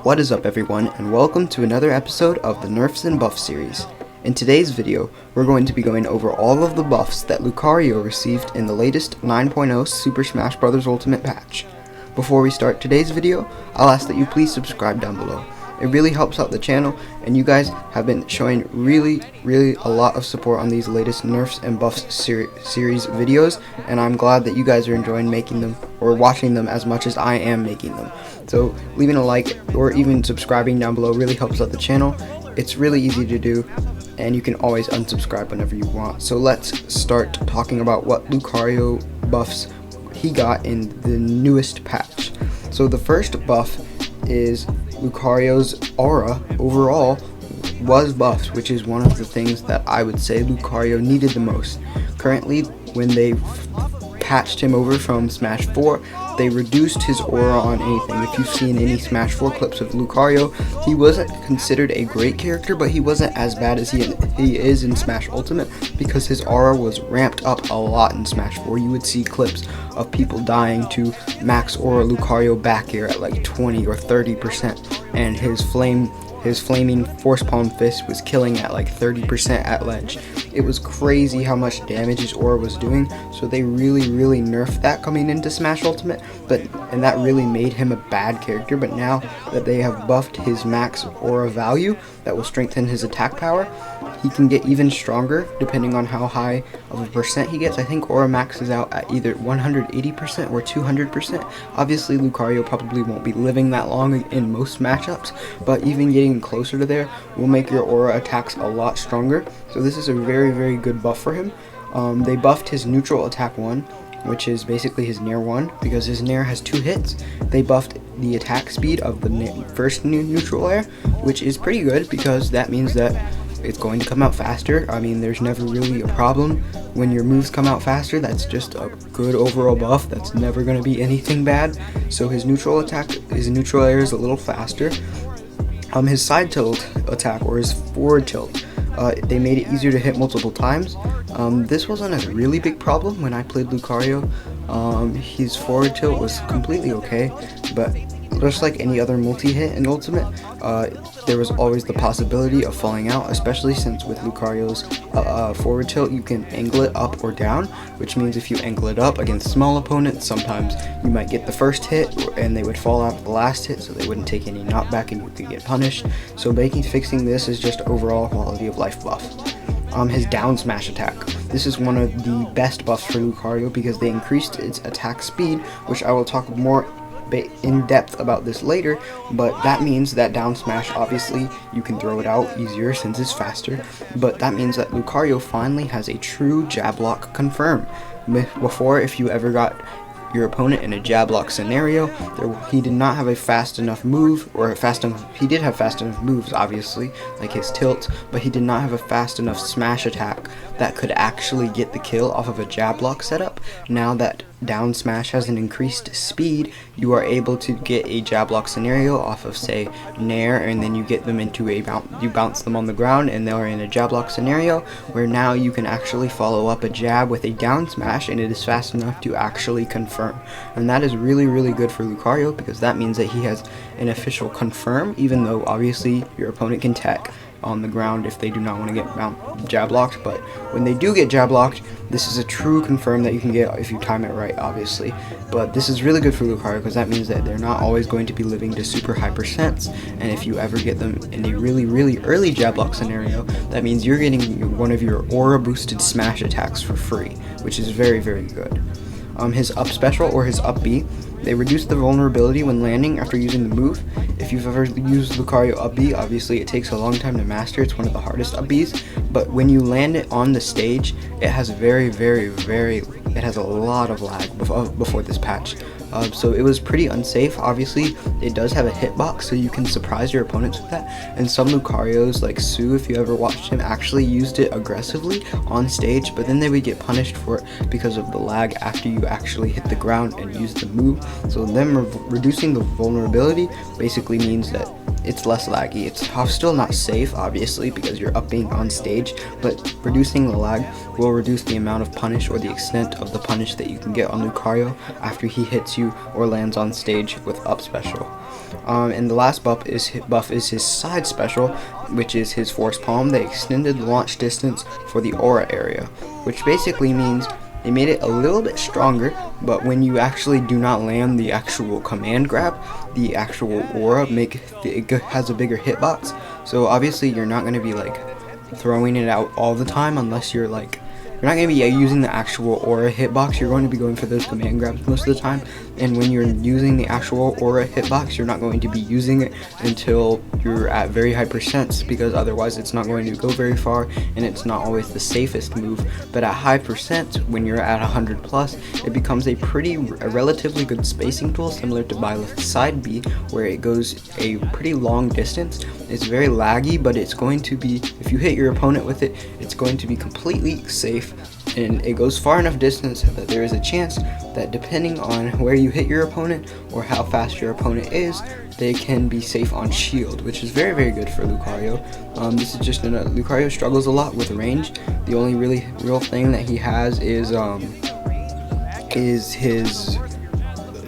What is up everyone, and welcome to another episode of the Nerfs and Buffs series. In today's video, we're going to be going over all of the buffs that Lucario received in the latest 9.0 Super Smash Bros. Ultimate patch. Before we start today's video, I'll ask that you please subscribe down below. It really helps out the channel, and you guys have been showing really a lot of support on these latest Nerfs and Buffs series videos, and I'm glad that you guys are enjoying making them or watching them as much as I am making them. So leaving a like or even subscribing down below really helps out the channel. It's really easy to do, and you can always unsubscribe whenever you want. So let's start talking about what Lucario buffs he got in the newest patch. So the first buff is Lucario's aura overall was buffed, which is one of the things that I would say Lucario needed the most. Currently, when they patched him over from Smash 4, they reduced his aura on anything. If you've seen any Smash 4 clips of Lucario, he wasn't considered a great character, but he wasn't as bad as he is in Smash Ultimate, because his aura was ramped up a lot in Smash 4. You would see clips of people dying to max aura Lucario back air at like 20 or 30%, and his flaming force palm fist was killing at like 30% at ledge. It was crazy how much damage his aura was doing, so they really nerfed that coming into Smash Ultimate, and that really made him a bad character. But now that they have buffed his max aura value, that will strengthen his attack power, he can get even stronger depending on how high of a percent he gets. I think aura maxes out at either 180% or 200%. Obviously Lucario probably won't be living that long in most matchups, but even getting closer to there will make your aura attacks a lot stronger. So this is a very good buff for him. They buffed his neutral attack 1, which is basically his Nair 1, because his Nair has 2 hits. They buffed the attack speed of the first neutral air, which is pretty good because that means that it's going to come out faster. I mean, there's never really a problem when your moves come out faster. That's just a good overall buff. That's never going to be anything bad. So his neutral air is a little faster. His side tilt attack, or his forward tilt, they made it easier to hit multiple times. This wasn't a really big problem when I played Lucario. His forward tilt was completely okay, but just like any other multi-hit in Ultimate, there was always the possibility of falling out, especially since with Lucario's forward tilt you can angle it up or down, which means if you angle it up against small opponents, sometimes you might get the first hit and they would fall out the last hit, so they wouldn't take any knockback and you could get punished. So fixing this is just overall quality of life buff. His down smash attack. This is one of the best buffs for Lucario because they increased its attack speed, which I will talk more in depth about this later, but that means that down smash, obviously you can throw it out easier since it's faster, but that means that Lucario finally has a true jab lock confirm. Before, if you ever got your opponent in a jab lock scenario, he did not have a fast enough move, he did have fast enough moves obviously, like his tilt, but he did not have a fast enough smash attack that could actually get the kill off of a jab lock setup. Now that down smash has an increased speed, you are able to get a jab lock scenario off of, say, Nair, and then you get them into you bounce them on the ground and they're in a jab lock scenario, where now you can actually follow up a jab with a down smash and it is fast enough to actually confirm. And that is really good for Lucario, because that means that he has an official confirm, even though obviously your opponent can tech on the ground if they do not want to get jab locked. But when they do get jab locked, this is a true confirm that you can get if you time it right, obviously. But this is really good for Lucario because that means that they're not always going to be living to super high percents, and if you ever get them in a really early jab lock scenario, that means you're getting one of your aura boosted smash attacks for free, which is very good. His up special, or his up B, they reduce the vulnerability when landing after using the move. If you've ever used Lucario up B, obviously it takes a long time to master. It's one of the hardest up Bs, but when you land it on the stage, it has it has a lot of lag before this patch. So it was pretty unsafe. Obviously, it does have a hitbox, so you can surprise your opponents with that. And some Lucarios, like Sue, if you ever watched him, actually used it aggressively on stage, but then they would get punished for it because of the lag after you actually hit the ground and use the move. So them reducing the vulnerability basically means that it's less laggy. It's still not safe, obviously, because you're upping on stage, but reducing the lag will reduce the amount of punish or the extent of the punish that you can get on Lucario after he hits you or lands on stage with up special. And the last buff is his side special, which is his Force Palm. They extended the launch distance for the aura area, which basically means they made it a little bit stronger, but when you actually do not land the actual command grab, the actual aura it has a bigger hitbox. So obviously you're not going to be like throwing it out all the time unless you're like, you're not going to be using the actual aura hitbox. You're going to be going for those command grabs most of the time, and when you're using the actual aura hitbox, you're not going to be using it until you're at very high percents, because otherwise it's not going to go very far and it's not always the safest move. But at high percent, when you're at 100 plus, it becomes a relatively good spacing tool, similar to Byleth's side B, where it goes a pretty long distance. It's very laggy, but it's going to be, if you hit your opponent with it, it's going to be completely safe, and it goes far enough distance that there is a chance that depending on where you hit your opponent or how fast your opponent is, they can be safe on shield, which is very, very good for Lucario. This is just Lucario struggles a lot with range. The only real thing that he has is his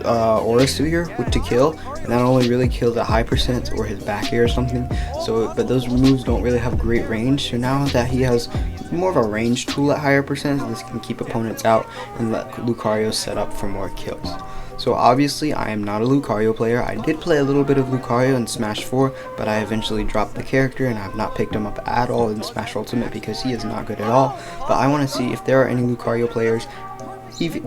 Aura Sphere to kill, and that only really kills at high percent or his back air or something. So, but those moves don't really have great range. So now that he has more of a range tool at higher percent, this can keep opponents out and let Lucario set up for more kills. So obviously I am not a Lucario player. I did play a little bit of Lucario in Smash 4, but I eventually dropped the character and I have not picked him up at all in Smash Ultimate because he is not good at all. But I want to see if there are any Lucario players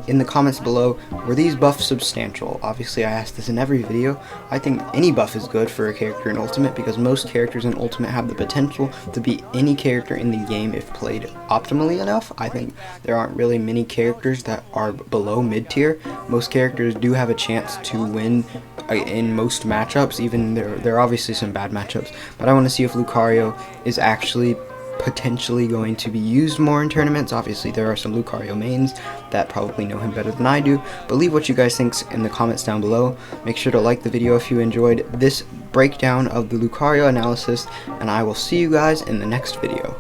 in the comments below. Were these buffs substantial? Obviously I ask this in every video. I think any buff is good for a character in Ultimate because most characters in Ultimate have the potential to beat any character in the game if played optimally enough. I think there aren't really many characters that are below mid-tier. Most characters do have a chance to win in most matchups, even there are obviously some bad matchups, but I want to see if Lucario is actually potentially going to be used more in tournaments. Obviously there are some Lucario mains that probably know him better than I do, but leave what you guys think in the comments down below. Make sure to like the video if you enjoyed this breakdown of the Lucario analysis, and I will see you guys in the next video.